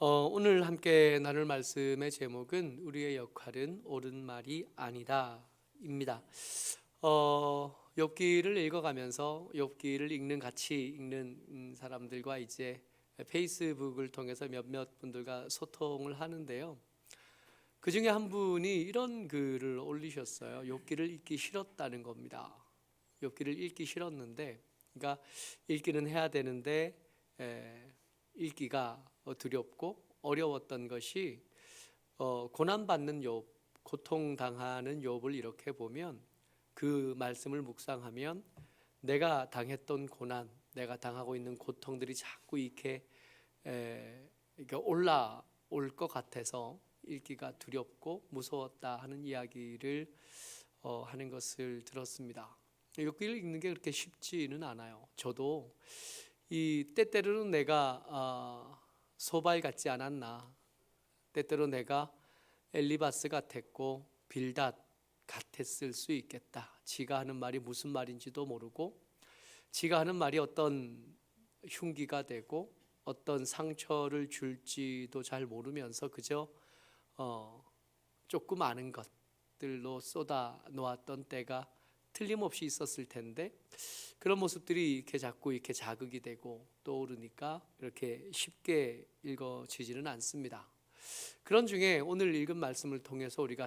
오늘 함께 나눌 말씀의 제목은 우리의 역할은 옳은 말이 아니다입니다. 욥기를 읽어가면서 욥기를 같이 읽는 사람들과 이제 페이스북을 통해서 몇몇 분들과 소통을 하는데요. 그 중에 한 분이 이런 글을 올리셨어요. 욥기를 읽기 싫었다는 겁니다. 욥기를 읽기 싫었는데, 그러니까 읽기는 해야 되는데 읽기가 두렵고 어려웠던 것이 고난받는 욥, 고통당하는 욥을 이렇게 보면, 그 말씀을 묵상하면 내가 당했던 고난, 내가 당하고 있는 고통들이 자꾸 이렇게 올라올 것 같아서 읽기가 두렵고 무서웠다 하는 이야기를 하는 것을 들었습니다. 욥기를 읽는 게 그렇게 쉽지는 않아요. 저도 이 때때로는 내가 소발 같지 않았나, 때때로 내가 엘리바스 같았고 빌닷 같았을 수 있겠다. 지가 하는 말이 무슨 말인지도 모르고, 지가 하는 말이 어떤 흉기가 되고 어떤 상처를 줄지도 잘 모르면서 그저 조금 아는 것들로 쏟아 놓았던 때가 틀림없이 있었을 텐데, 그런 모습들이 이렇게 자꾸 이렇게 자극이 되고 떠오르니까 이렇게 쉽게 읽어지지는 않습니다. 그런 중에 오늘 읽은 말씀을 통해서 우리가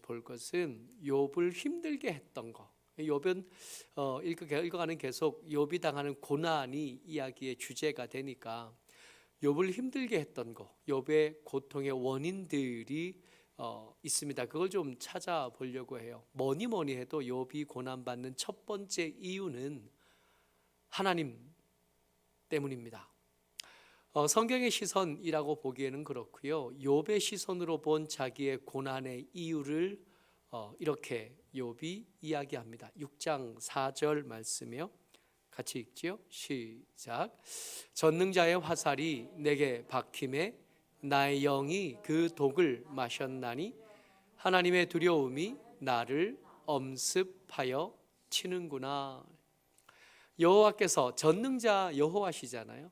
볼 것은 욥을 힘들게 했던 것. 욥은 읽어가는 계속 욥이 당하는 고난이 이야기의 주제가 되니까 욥을 힘들게 했던 것, 욥의 고통의 원인들이 있습니다. 그걸 좀 찾아보려고 해요. 뭐니 해도 욥이 고난받는 첫 번째 이유는 하나님 때문입니다. 성경의 시선이라고 보기에는 그렇고요. 욥의 시선으로 본 자기의 고난의 이유를 이렇게 욥이 이야기합니다. 6장 4절 말씀이요. 같이 읽지요. 시작. 전능자의 화살이 내게 박힘에 나의 영이 그 독을 마셨나니 하나님의 두려움이 나를 엄습하여 치는구나. 여호와께서, 전능자 여호와시잖아요.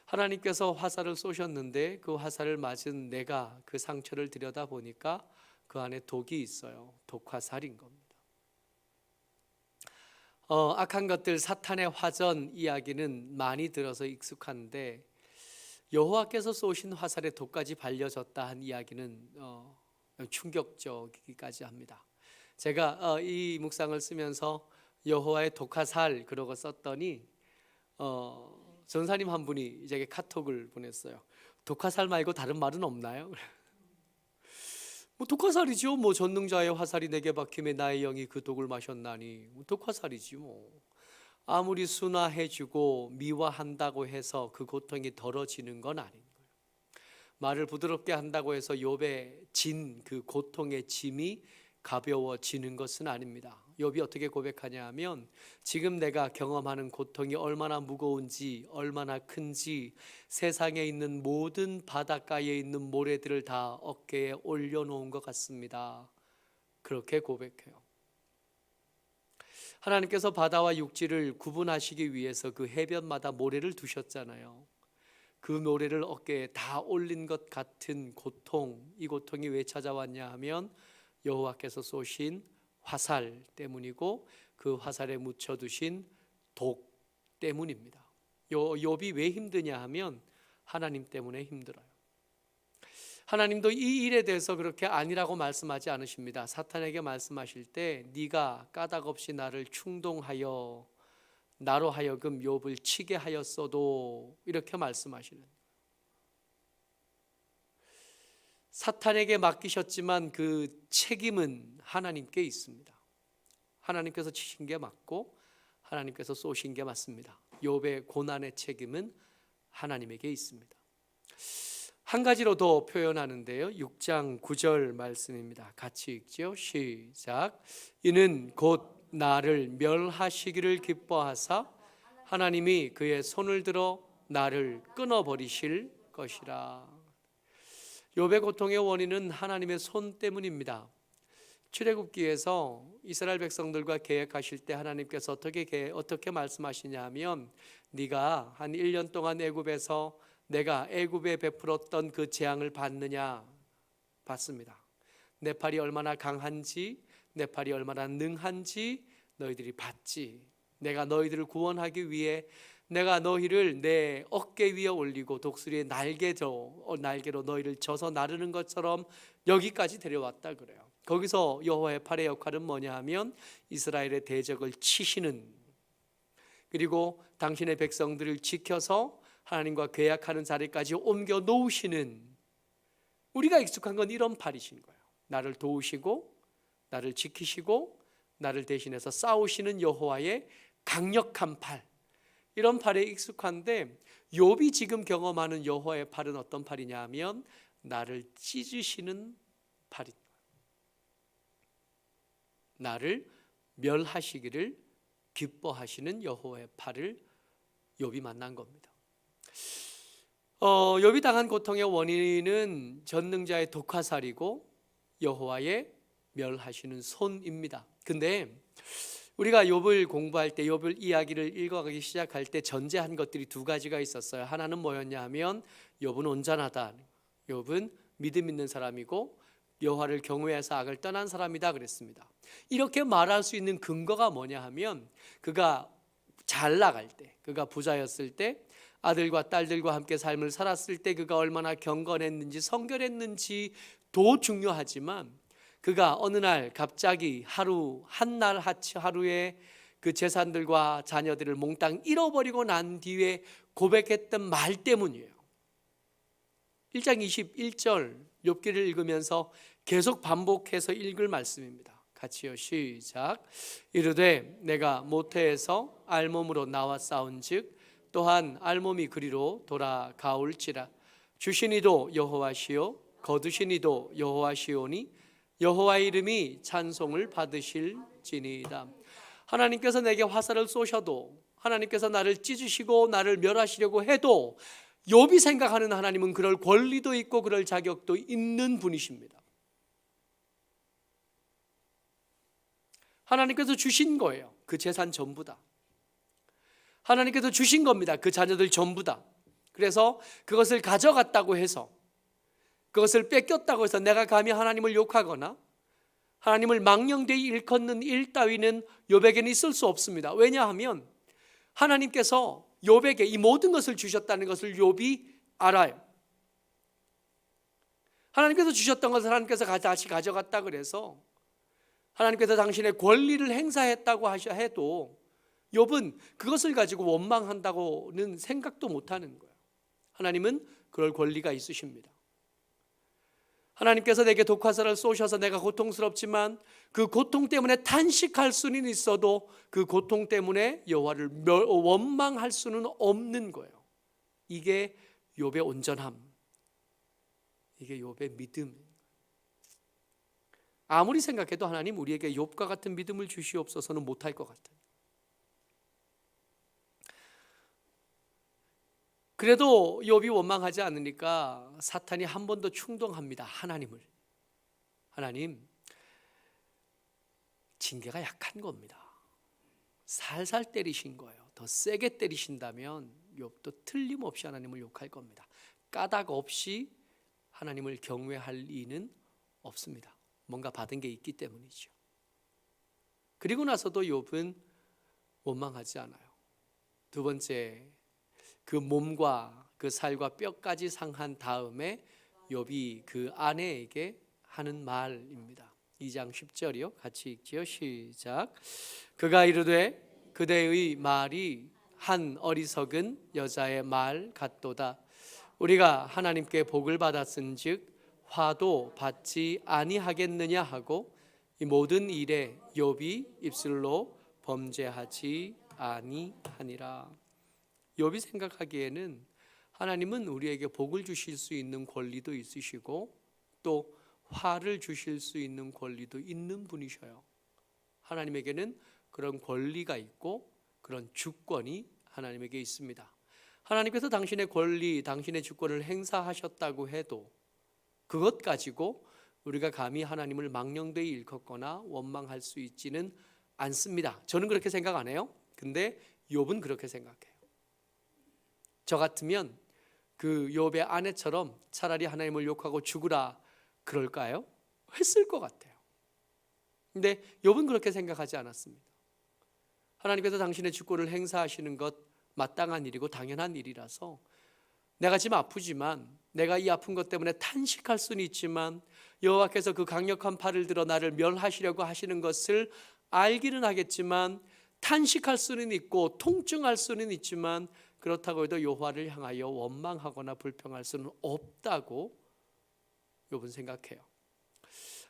하나님께서 화살을 쏘셨는데 그 화살을 맞은 내가 그 상처를 들여다보니까 그 안에 독이 있어요. 독화살인 겁니다. 악한 것들, 사탄의 화전 이야기는 많이 들어서 익숙한데, 여호와께서 쏘신 화살에 독까지 발려졌다 한 이야기는 충격적이기까지 합니다. 제가 이 묵상을 쓰면서 여호와의 독화살 그러고 썼더니 전사님 한 분이 제게 카톡을 보냈어요. 독화살 말고 다른 말은 없나요? 뭐 독화살이죠. 뭐 전능자의 화살이 내게 박힘에 나의 영이 그 독을 마셨나니, 독화살이지 뭐. 아무리 순화해주고 미화한다고 해서 그 고통이 덜어지는 건 아닌 거예요. 말을 부드럽게 한다고 해서 욥의 진, 그 고통의 짐이 가벼워지는 것은 아닙니다. 욥이 어떻게 고백하냐 하면, 지금 내가 경험하는 고통이 얼마나 무거운지, 얼마나 큰지 세상에 있는 모든 바닷가에 있는 모래들을 다 어깨에 올려놓은 것 같습니다. 그렇게 고백해요. 하나님께서 바다와 육지를 구분하시기 위해서 그 해변마다 모래를 두셨잖아요. 그 모래를 어깨에 다 올린 것 같은 고통, 이 고통이 왜 찾아왔냐 하면 여호와께서 쏘신 화살 때문이고, 그 화살에 묻혀두신 독 때문입니다. 욥이 왜 힘드냐 하면 하나님 때문에 힘들어요. 하나님도 이 일에 대해서 그렇게 아니라고 말씀하지 않으십니다. 사탄에게 말씀하실 때 네가 까닭없이 나를 충동하여 나로 하여금 욥을 치게 하였어도, 이렇게 말씀하시는. 사탄에게 맡기셨지만 그 책임은 하나님께 있습니다. 하나님께서 치신 게 맞고 하나님께서 쏘신 게 맞습니다. 욥의 고난의 책임은 하나님에게 있습니다. 한 가지로 더 표현하는데요. 6장 9절 말씀입니다. 같이 읽죠. 시작. 이는 곧 나를 멸하시기를 기뻐하사 하나님이 그의 손을 들어 나를 끊어버리실 것이라. 욥의 고통의 원인은 하나님의 손 때문입니다. 출애굽기에서 이스라엘 백성들과 계획하실 때 하나님께서 어떻게 말씀하시냐 하면, 네가 한 1년 동안 애굽에서 내가 애굽에 베풀었던 그 재앙을 봤느냐? 봤습니다. 내 팔이 얼마나 강한지, 내 팔이 얼마나 능한지 너희들이 봤지. 내가 너희들을 구원하기 위해 내가 너희를 내 어깨 위에 올리고 독수리의 날개로 너희를 져서 나르는 것처럼 여기까지 데려왔다 그래요. 거기서 여호와의 팔의 역할은 뭐냐 하면 이스라엘의 대적을 치시는, 그리고 당신의 백성들을 지켜서 하나님과 계약하는 자리까지 옮겨 놓으시는, 우리가 익숙한 건 이런 팔이신 거예요. 나를 도우시고 나를 지키시고 나를 대신해서 싸우시는 여호와의 강력한 팔, 이런 팔에 익숙한데 욥이 지금 경험하는 여호와의 팔은 어떤 팔이냐 하면 나를 찢으시는 팔이다. 나를 멸하시기를 기뻐하시는 여호와의 팔을 욥이 만난 겁니다. 욥이 당한 고통의 원인은 전능자의 독화살이고 여호와의 멸하시는 손입니다. 근데 우리가 욥을 공부할 때, 욥을 이야기를 읽어가기 시작할 때 전제한 것들이 두 가지가 있었어요. 하나는 뭐였냐 하면 욥은 온전하다, 욥은 믿음 있는 사람이고 여호와를 경외해서 악을 떠난 사람이다 그랬습니다. 이렇게 말할 수 있는 근거가 뭐냐 하면 그가 잘 나갈 때, 그가 부자였을 때, 아들과 딸들과 함께 삶을 살았을 때 그가 얼마나 경건했는지 성결했는지도 중요하지만, 그가 어느 날 갑자기 한날 하루에 그 재산들과 자녀들을 몽땅 잃어버리고 난 뒤에 고백했던 말 때문이에요. 1장 21절 욥기를 읽으면서 계속 반복해서 읽을 말씀입니다. 같이요, 시작. 이르되 내가 모태에서 알몸으로 나와 싸운즉 또한 알몸이 그리로 돌아가올지라. 주신 이도 여호와시요 거두신 이도 여호와시오니 여호와의 이름이 찬송을 받으실지니이다. 하나님께서 내게 화살을 쏘셔도, 하나님께서 나를 찢으시고 나를 멸하시려고 해도 욥이 생각하는 하나님은 그럴 권리도 있고 그럴 자격도 있는 분이십니다. 하나님께서 주신 거예요. 그 재산 전부 다 하나님께서 주신 겁니다. 그 자녀들 전부 다. 그래서 그것을 가져갔다고 해서, 그것을 뺏겼다고 해서 내가 감히 하나님을 욕하거나 하나님을 망령되이 일컫는 일 따위는 욥에게는 있을 수 없습니다. 왜냐하면 하나님께서 욥에게 이 모든 것을 주셨다는 것을 욥이 알아요. 하나님께서 주셨던 것을 하나님께서 다시 가져갔다 그래서 하나님께서 당신의 권리를 행사했다고 해도 욥은 그것을 가지고 원망한다고는 생각도 못하는 거예요. 하나님은 그럴 권리가 있으십니다. 하나님께서 내게 독화살을 쏘셔서 내가 고통스럽지만 그 고통 때문에 탄식할 수는 있어도 그 고통 때문에 여호와를 원망할 수는 없는 거예요. 이게 욥의 온전함, 이게 욥의 믿음. 아무리 생각해도 하나님 우리에게 욥과 같은 믿음을 주시옵소서는 못할 것 같아요. 그래도 욥이 원망하지 않으니까 사탄이 한 번 더 충동합니다. 하나님 징계가 약한 겁니다. 살살 때리신 거예요. 더 세게 때리신다면 욥도 틀림없이 하나님을 욕할 겁니다. 까닭 없이 하나님을 경외할 리는 없습니다. 뭔가 받은 게 있기 때문이죠. 그리고 나서도 욥은 원망하지 않아요. 두 번째, 그 몸과 그 살과 뼈까지 상한 다음에 욥이 그 아내에게 하는 말입니다. 2장 10절이요. 같이 읽지요. 시작. 그가 이르되 그대의 말이 한 어리석은 여자의 말 같도다. 우리가 하나님께 복을 받았은즉 화도 받지 아니하겠느냐 하고 이 모든 일에 욥이 입술로 범죄하지 아니하니라. 욥이 생각하기에는 하나님은 우리에게 복을 주실 수 있는 권리도 있으시고 또 화를 주실 수 있는 권리도 있는 분이셔요. 하나님에게는 그런 권리가 있고 그런 주권이 하나님에게 있습니다. 하나님께서 당신의 권리, 당신의 주권을 행사하셨다고 해도 그것 가지고 우리가 감히 하나님을 망령되이 일컫거나 원망할 수 있지는 않습니다. 저는 그렇게 생각 안 해요. 근데 욥은 그렇게 생각해요. 저 같으면 그 욥의 아내처럼 차라리 하나님을 욕하고 죽으라 그럴까요? 했을 것 같아요. 근데 욥은 그렇게 생각하지 않았습니다. 하나님께서 당신의 주권을 행사하시는 것 마땅한 일이고 당연한 일이라서 내가 지금 아프지만, 내가 이 아픈 것 때문에 탄식할 수는 있지만 여호와께서 그 강력한 팔을 들어 나를 멸하시려고 하시는 것을 알기는 하겠지만, 탄식할 수는 있고 통증할 수는 있지만, 그렇다고 해도 여호와를 향하여 원망하거나 불평할 수는 없다고 욥은 생각해요.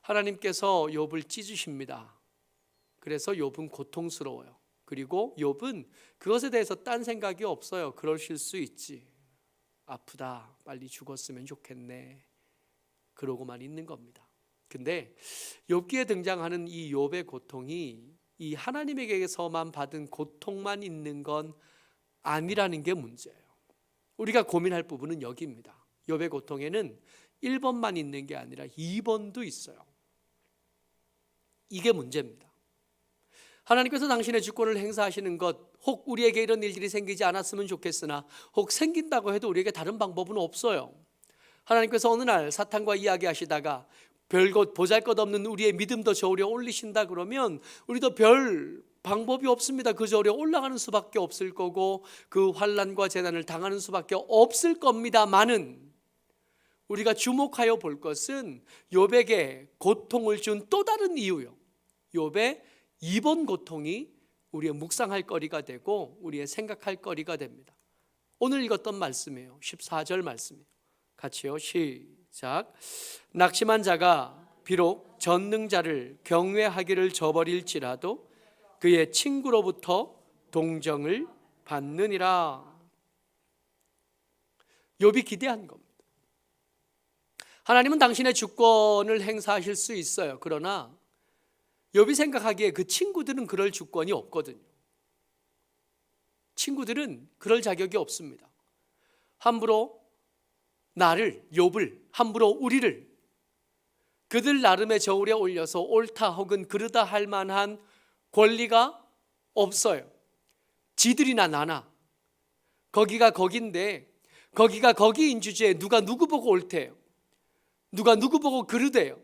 하나님께서 욥을 찢으십니다. 그래서 욥은 고통스러워요. 그리고 욥은 그것에 대해서 딴 생각이 없어요. 그러실 수 있지, 아프다, 빨리 죽었으면 좋겠네, 그러고만 있는 겁니다. 근데 욥기에 등장하는 이 욥의 고통이 이 하나님에게서만 받은 고통만 있는 건 아니라는 게 문제예요. 우리가 고민할 부분은 여기입니다. 욥의 고통에는 1번만 있는 게 아니라 2번도 있어요. 이게 문제입니다. 하나님께서 당신의 주권을 행사하시는 것, 혹 우리에게 이런 일들이 생기지 않았으면 좋겠으나 혹 생긴다고 해도 우리에게 다른 방법은 없어요. 하나님께서 어느 날 사탄과 이야기하시다가 별것 보잘것없는 우리의 믿음도 저울에 올리신다 그러면 우리도 별 방법이 없습니다. 그 저울에 올라가는 수밖에 없을 거고 그 환난과 재난을 당하는 수밖에 없을 겁니다만은, 우리가 주목하여 볼 것은 욥에게 고통을 준 또 다른 이유요, 욥의 2번 고통이 우리의 묵상할 거리가 되고 우리의 생각할 거리가 됩니다. 오늘 읽었던 말씀이에요. 14절 말씀이에요. 같이요, 시작. 낙심한 자가 비록 전능자를 경외하기를 저버릴지라도 그의 친구로부터 동정을 받느니라. 욥이 기대한 겁니다. 하나님은 당신의 주권을 행사하실 수 있어요. 그러나 욥이 생각하기에 그 친구들은 그럴 주권이 없거든요. 친구들은 그럴 자격이 없습니다. 함부로 나를, 욥을, 함부로 우리를 그들 나름의 저울에 올려서 옳다 혹은 그르다 할 만한 권리가 없어요. 지들이나 나나 거기가 거긴데, 거기가 거기인 주제에 누가 누구 보고 옳대요, 누가 누구 보고 그르대요.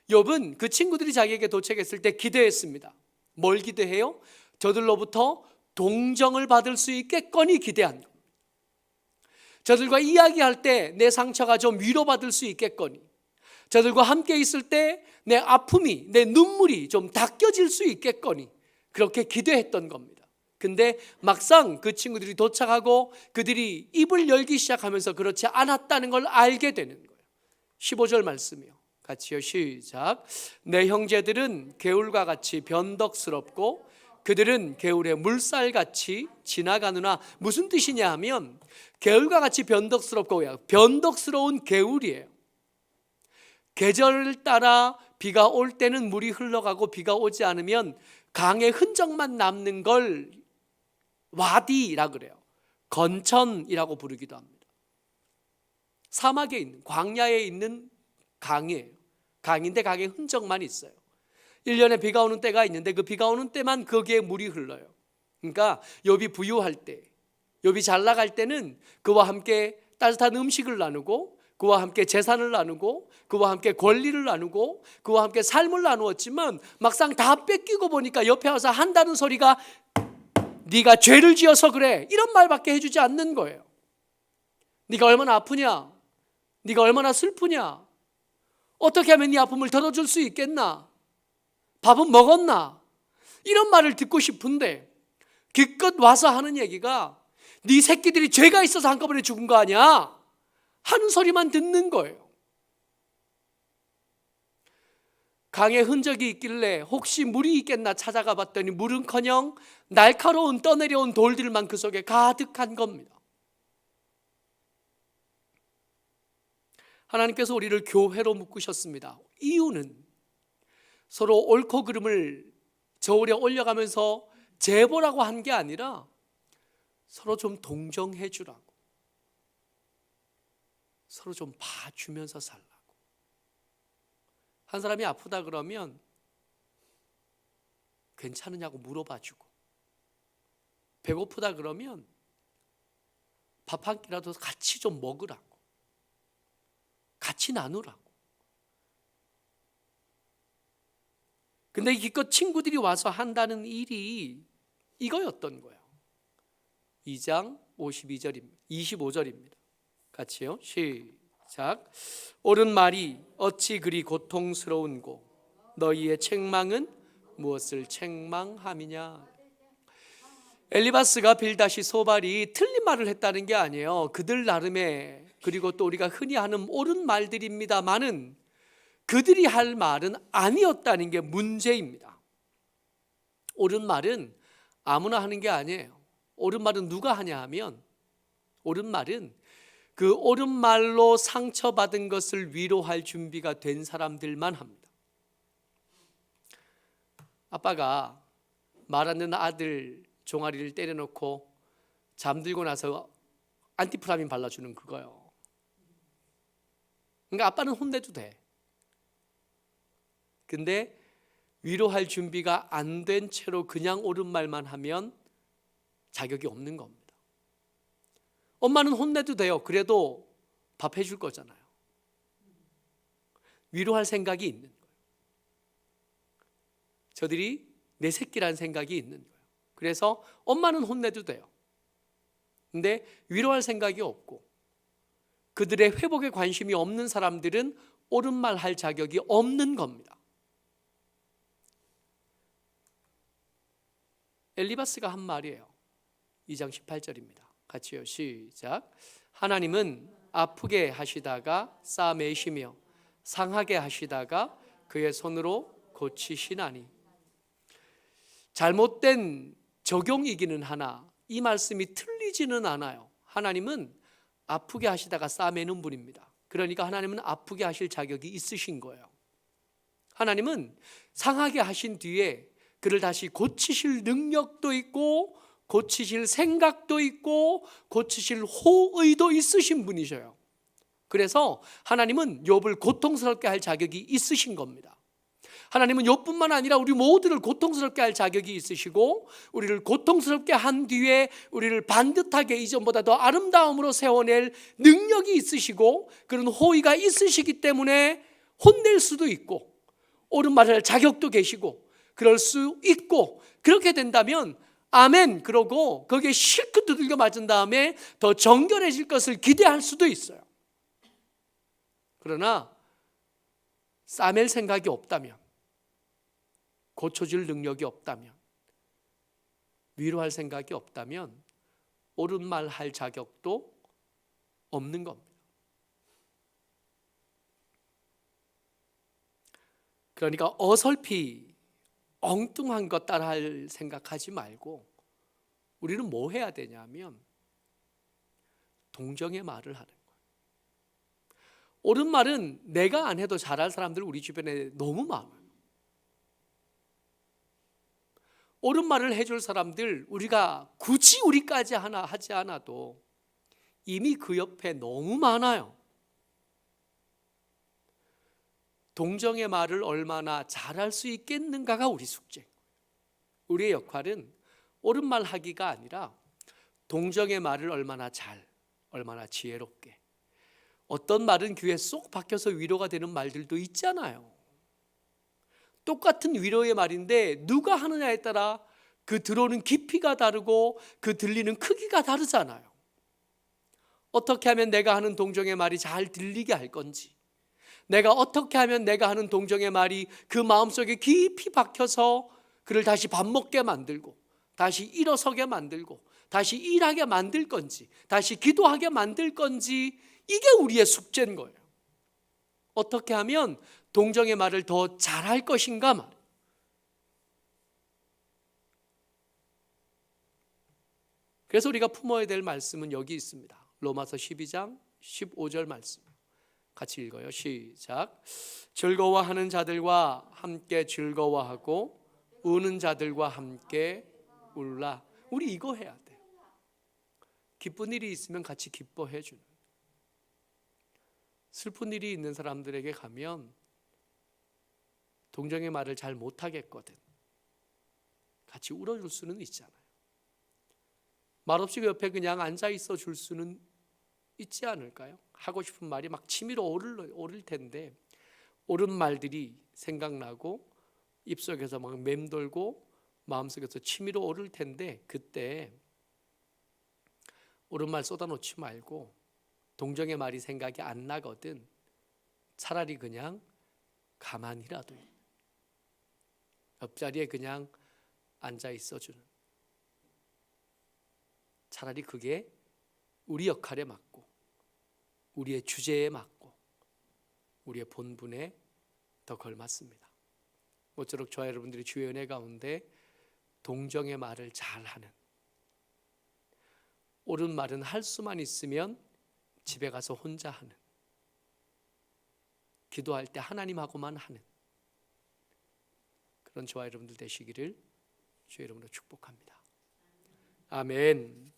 욥은 그 친구들이 자기에게 도착했을 때 기대했습니다. 뭘 기대해요? 저들로부터 동정을 받을 수 있겠거니 기대한 겁니다. 저들과 이야기할 때 내 상처가 좀 위로받을 수 있겠거니, 저들과 함께 있을 때 내 아픔이, 내 눈물이 좀 닦여질 수 있겠거니, 그렇게 기대했던 겁니다. 근데 막상 그 친구들이 도착하고 그들이 입을 열기 시작하면서 그렇지 않았다는 걸 알게 되는 거예요. 15절 말씀이요. 같이요, 시작. 내 형제들은 개울과 같이 변덕스럽고 그들은 개울의 물살같이 지나가느나. 무슨 뜻이냐 하면 개울과 같이 변덕스럽고, 변덕스러운 개울이에요. 계절을 따라 비가 올 때는 물이 흘러가고 비가 오지 않으면 강의 흔적만 남는 걸 와디라 그래요. 건천이라고 부르기도 합니다. 사막에 있는, 광야에 있는 강이에요. 강인데 강의 흔적만 있어요. 1년에 비가 오는 때가 있는데 그 비가 오는 때만 거기에 물이 흘러요. 그러니까 욥이 부유할 때, 욥이 잘 나갈 때는 그와 함께 따뜻한 음식을 나누고, 그와 함께 재산을 나누고, 그와 함께 권리를 나누고, 그와 함께 삶을 나누었지만 막상 다 뺏기고 보니까 옆에 와서 한다는 소리가 네가 죄를 지어서 그래, 이런 말밖에 해주지 않는 거예요. 네가 얼마나 아프냐, 네가 얼마나 슬프냐, 어떻게 하면 네 아픔을 덜어줄 수 있겠나, 밥은 먹었나, 이런 말을 듣고 싶은데 기껏 와서 하는 얘기가 네 새끼들이 죄가 있어서 한꺼번에 죽은 거 아니야 하는 소리만 듣는 거예요. 강에 흔적이 있길래 혹시 물이 있겠나 찾아가 봤더니 물은커녕 날카로운 떠내려온 돌들만 그 속에 가득한 겁니다. 하나님께서 우리를 교회로 묶으셨습니다. 이유는 서로 옳고 그름을 저울에 올려가면서 재보라고 한 게 아니라 서로 좀 동정해 주라고, 서로 좀 봐주면서 살라고. 한 사람이 아프다 그러면 괜찮으냐고 물어봐 주고, 배고프다 그러면 밥 한 끼라도 같이 좀 먹으라고, 같이 나누라고. 근데 기껏 친구들이 와서 한다는 일이 이거였던 거예요. 2장 25절입니다. 같이요. 시작. 옳은 말이 어찌 그리 고통스러운고 너희의 책망은 무엇을 책망함이냐. 엘리바스가 빌다시 소발이 틀린 말을 했다는 게 아니에요. 그들 나름의, 그리고 또 우리가 흔히 하는 옳은 말들입니다만은 그들이 할 말은 아니었다는 게 문제입니다. 옳은 말은 아무나 하는 게 아니에요. 옳은 말은 누가 하냐 하면, 옳은 말은 그 옳은 말로 상처받은 것을 위로할 준비가 된 사람들만 합니다. 아빠가 말 안 듣는 아들 종아리를 때려놓고 잠들고 나서 안티프라민 발라주는 그거요. 그러니까 아빠는 혼내도 돼. 근데 위로할 준비가 안 된 채로 그냥 옳은 말만 하면 자격이 없는 겁니다. 엄마는 혼내도 돼요. 그래도 밥 해줄 거잖아요. 위로할 생각이 있는 거예요. 저들이 내 새끼라는 생각이 있는 거예요. 그래서 엄마는 혼내도 돼요. 근데 위로할 생각이 없고 그들의 회복에 관심이 없는 사람들은 옳은 말 할 자격이 없는 겁니다. 엘리바스가 한 말이에요. 2장 18절입니다. 같이요. 시작. 하나님은 아프게 하시다가 싸매시며 상하게 하시다가 그의 손으로 고치시나니. 잘못된 적용이기는 하나 이 말씀이 틀리지는 않아요. 하나님은 아프게 하시다가 싸매는 분입니다. 그러니까 하나님은 아프게 하실 자격이 있으신 거예요. 하나님은 상하게 하신 뒤에 그를 다시 고치실 능력도 있고 고치실 생각도 있고 고치실 호의도 있으신 분이셔요. 그래서 하나님은 욥을 고통스럽게 할 자격이 있으신 겁니다. 하나님은 욥뿐만 아니라 우리 모두를 고통스럽게 할 자격이 있으시고 우리를 고통스럽게 한 뒤에 우리를 반듯하게 이전보다 더 아름다움으로 세워낼 능력이 있으시고 그런 호의가 있으시기 때문에 혼낼 수도 있고 옳은 말을 할 자격도 계시고 그럴 수 있고, 그렇게 된다면 아멘 그러고 거기에 실컷 두들겨 맞은 다음에 더 정결해질 것을 기대할 수도 있어요. 그러나 싸맬 생각이 없다면, 고쳐줄 능력이 없다면, 위로할 생각이 없다면 옳은 말 할 자격도 없는 겁니다. 그러니까 어설피 엉뚱한 것 따라 할 생각하지 말고 우리는 뭐 해야 되냐면 동정의 말을 하는 거예요. 옳은 말은 내가 안 해도 잘할 사람들 우리 주변에 너무 많아요. 옳은 말을 해줄 사람들 우리가 굳이 우리까지 하나 하지 않아도 이미 그 옆에 너무 많아요. 동정의 말을 얼마나 잘할 수 있겠는가가 우리 숙제. 우리의 역할은 옳은 말 하기가 아니라 동정의 말을 얼마나 잘, 얼마나 지혜롭게. 어떤 말은 귀에 쏙 박혀서 위로가 되는 말들도 있잖아요. 똑같은 위로의 말인데 누가 하느냐에 따라 그 들어오는 깊이가 다르고 그 들리는 크기가 다르잖아요. 어떻게 하면 내가 하는 동정의 말이 잘 들리게 할 건지, 내가 어떻게 하면 내가 하는 동정의 말이 그 마음속에 깊이 박혀서 그를 다시 밥 먹게 만들고 다시 일어서게 만들고 다시 일하게 만들 건지 다시 기도하게 만들 건지, 이게 우리의 숙제인 거예요. 어떻게 하면 동정의 말을 더 잘할 것인가 말이에요. 그래서 우리가 품어야 될 말씀은 여기 있습니다. 로마서 12장 15절 말씀 같이 읽어요. 시작. 즐거워하는 자들과 함께 즐거워하고 우는 자들과 함께 울라. 우리 이거 해야 돼. 기쁜 일이 있으면 같이 기뻐해 주는. 슬픈 일이 있는 사람들에게 가면 동정의 말을 잘 못하겠거든. 같이 울어줄 수는 있잖아요. 말없이 그 옆에 그냥 앉아 있어 줄 수는 있지 않을까요? 하고 싶은 말이 막 치밀어 오를 텐데 옳은 말들이 생각나고 입속에서 막 맴돌고 마음속에서 치밀어 오를 텐데 그때 옳은 말 쏟아놓지 말고 동정의 말이 생각이 안 나거든 차라리 그냥 가만히라도 옆자리에 그냥 앉아 있어주는, 차라리 그게 우리 역할에 맞고 우리의 주제에 맞고 우리의 본분에 더 걸맞습니다. 모쪼록 저와 여러분들이 주의 은혜 가운데 동정의 말을 잘하는, 옳은 말은 할 수만 있으면 집에 가서 혼자 하는, 기도할 때 하나님하고만 하는 그런 저와 여러분들 되시기를 주의 이름으로 축복합니다. 아멘.